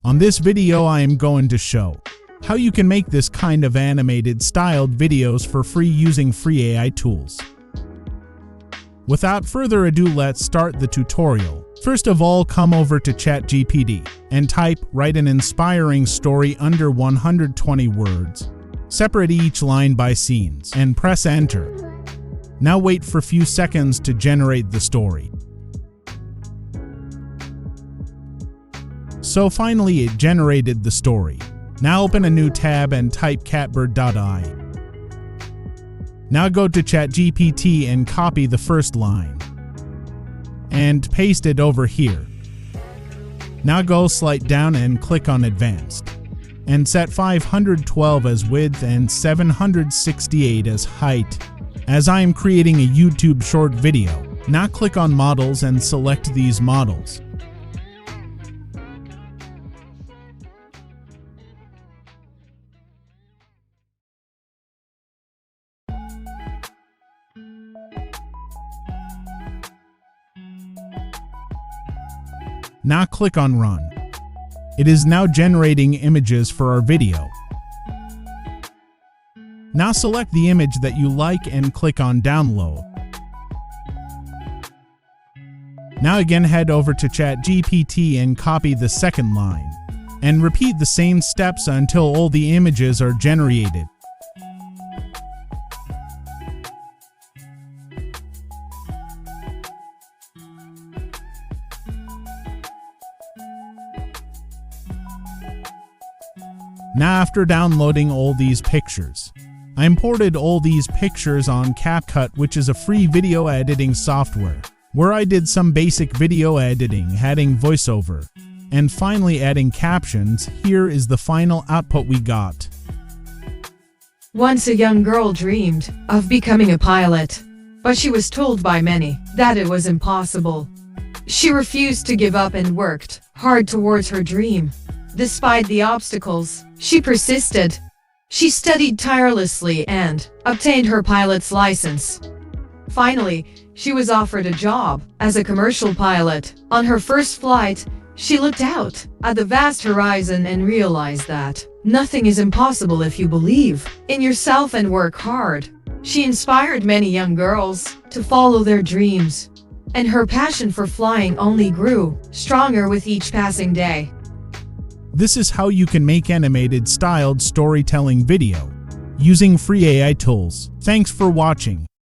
On this video I am going to show how you can make this kind of animated styled videos for free using free AI tools. Without further ado, let's start the tutorial. First of all, come over to ChatGPT and write an inspiring story under 120 words. Separate each line by scenes and press enter. Now wait for a few seconds to generate the story. So finally it generated the story. Now open a new tab and type catbird.ai. Now go to ChatGPT and copy the first line and paste it over here. Now go slide down and click on Advanced and set 512 as width and 768 as height. As I am creating a YouTube short video, now click on Models and select these models. Now click on Run. It is now generating images for our video. Now select the image that you like and click on Download. Now again head over to ChatGPT and copy the second line, and repeat the same steps until all the images are generated. Now after downloading all these pictures, I imported all these pictures on CapCut, which is a free video editing software, where I did some basic video editing, adding voiceover, and finally adding captions. Here is the final output we got. Once a young girl dreamed of becoming a pilot, but she was told by many that it was impossible. She refused to give up and worked hard towards her dream. Despite the obstacles, she persisted. She studied tirelessly and obtained her pilot's license. Finally, she was offered a job as a commercial pilot. On her first flight, she looked out at the vast horizon and realized that nothing is impossible if you believe in yourself and work hard. She inspired many young girls to follow their dreams, and her passion for flying only grew stronger with each passing day. This is how you can make animated styled storytelling video using free AI tools. Thanks for watching.